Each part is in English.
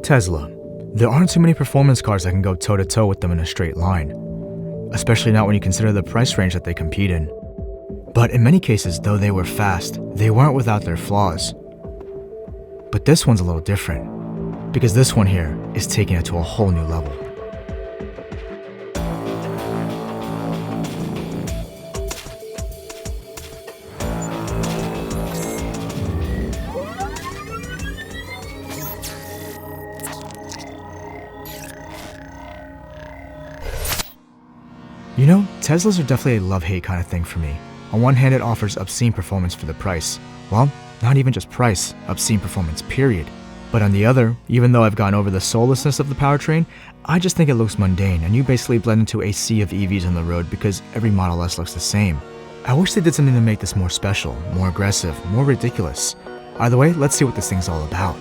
Tesla. There aren't too many performance cars that can go toe-to-toe with them in a straight line, especially not when you consider the price range that they compete in. But in many cases, though they were fast, they weren't without their flaws. But this one's a little different, because this one here is taking it to a whole new level. You know, Teslas are definitely a love-hate kind of thing for me. On one hand, it offers obscene performance for the price. Well, not even just price, obscene performance, period. But on the other, even though I've gotten over the soullessness of the powertrain, I just think it looks mundane, and you basically blend into a sea of EVs on the road because every Model S looks the same. I wish they did something to make this more special, more aggressive, more ridiculous. Either way, let's see what this thing's all about.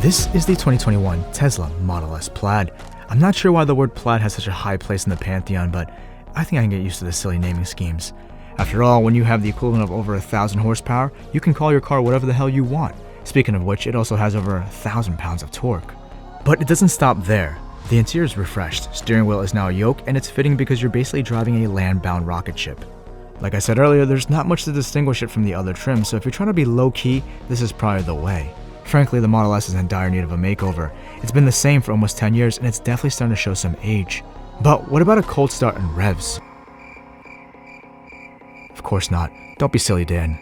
This is the 2021 Tesla Model S Plaid. I'm not sure why the word plaid has such a high place in the pantheon, but I think I can get used to the silly naming schemes. After all, when you have the equivalent of over 1,000 horsepower, you can call your car whatever the hell you want. Speaking of which, it also has over 1,000 pounds of torque. But it doesn't stop there. The interior is refreshed, steering wheel is now a yoke, and it's fitting because you're basically driving a land-bound rocket ship. Like I said earlier, there's not much to distinguish it from the other trims, so if you're trying to be low-key, this is probably the way. Frankly, the Model S is in dire need of a makeover. It's been the same for almost 10 years, and it's definitely starting to show some age. But what about a cold start and revs? Of course not. Don't be silly, Dan.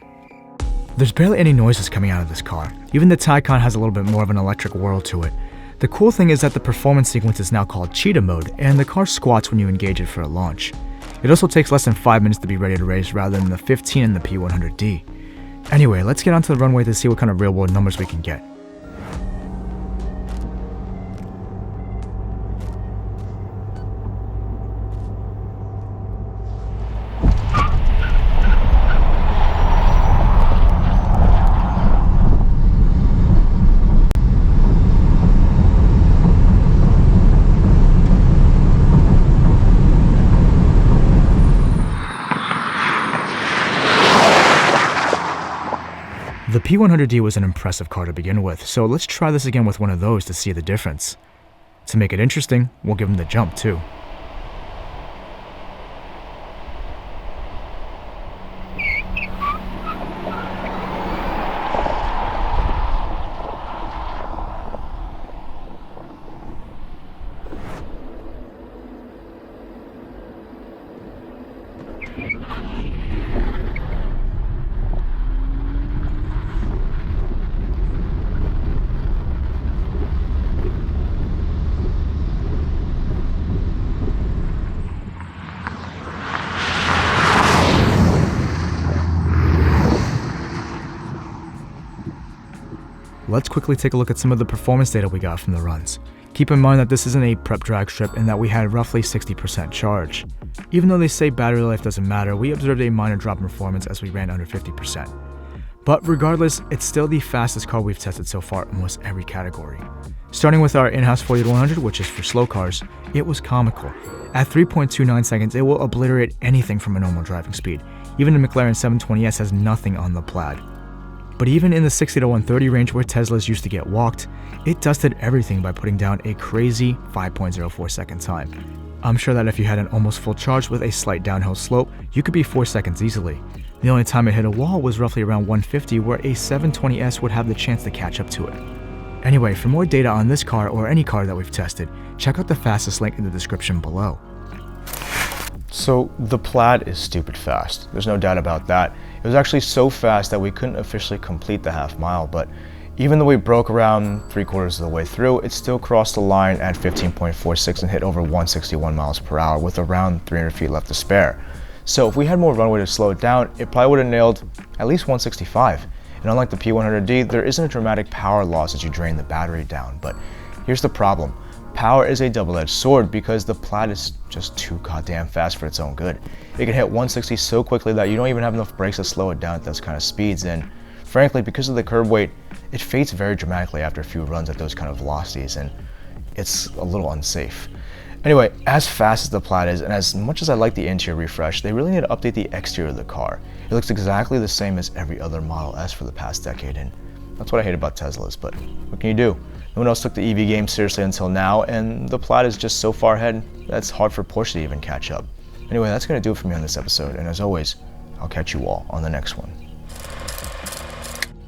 There's barely any noises coming out of this car. Even the Taycan has a little bit more of an electric whirl to it. The cool thing is that the performance sequence is now called cheetah mode, and the car squats when you engage it for a launch. It also takes less than 5 minutes to be ready to race rather than the 15 in the P100D. Anyway, let's get onto the runway to see what kind of real-world numbers we can get. The P100D was an impressive car to begin with, so let's try this again with one of those to see the difference. To make it interesting, we'll give them the jump too. Let's quickly take a look at some of the performance data we got from the runs. Keep in mind that this isn't a prep drag strip and that we had roughly 60% charge. Even though they say battery life doesn't matter, we observed a minor drop in performance as we ran under 50%. But regardless, it's still the fastest car we've tested so far in almost every category. Starting with our in-house 40-100, which is for slow cars, it was comical. At 3.29 seconds, it will obliterate anything from a normal driving speed. Even the McLaren 720S has nothing on the Plaid. But even in the 60 to 130 range where Teslas used to get walked, it dusted everything by putting down a crazy 5.04 second time. I'm sure that if you had an almost full charge with a slight downhill slope, you could be 4 seconds easily. The only time it hit a wall was roughly around 150 where a 720S would have the chance to catch up to it. Anyway, for more data on this car or any car that we've tested, check out the fastest link in the description below. So the Plaid is stupid fast, there's no doubt about that. It was actually so fast that we couldn't officially complete the half mile, but even though we broke around 3/4 of the way through, it still crossed the line at 15.46 and hit over 161 miles per hour with around 300 feet left to spare. So if we had more runway to slow it down, it probably would have nailed at least 165. And unlike the P100D, there isn't a dramatic power loss as you drain the battery down. But here's the problem. Power is a double-edged sword because the Plaid is just too goddamn fast for its own good. It can hit 160 so quickly that you don't even have enough brakes to slow it down at those kind of speeds, and frankly, because of the curb weight, it fades very dramatically after a few runs at those kind of velocities, and it's a little unsafe. Anyway, as fast as the Plaid is, and as much as I like the interior refresh, they really need to update the exterior of the car. It looks exactly the same as every other Model S for the past decade, and That's what I hate about Teslas, but what can you do? No one else took the EV game seriously until now, and the Plaid is just so far ahead that it's hard for Porsche to even catch up. Anyway, that's going to do it for me on this episode, and as always, I'll catch you all on the next one.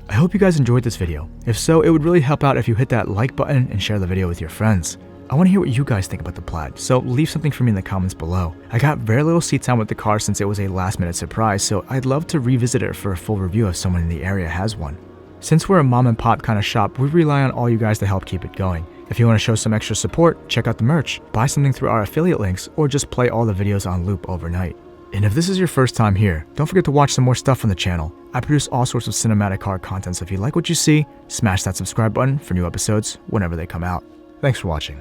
I hope you guys enjoyed this video. If so, it would really help out if you hit that like button and share the video with your friends. I want to hear what you guys think about the Plaid, so leave something for me in the comments below. I got very little seat time with the car since it was a last minute surprise, so I'd love to revisit it for a full review if someone in the area has one. Since we're a mom and pop kind of shop, we rely on all you guys to help keep it going. If you want to show some extra support, check out the merch, buy something through our affiliate links, or just play all the videos on loop overnight. And if this is your first time here, don't forget to watch some more stuff on the channel. I produce all sorts of cinematic car content, so if you like what you see, smash that subscribe button for new episodes whenever they come out. Thanks for watching.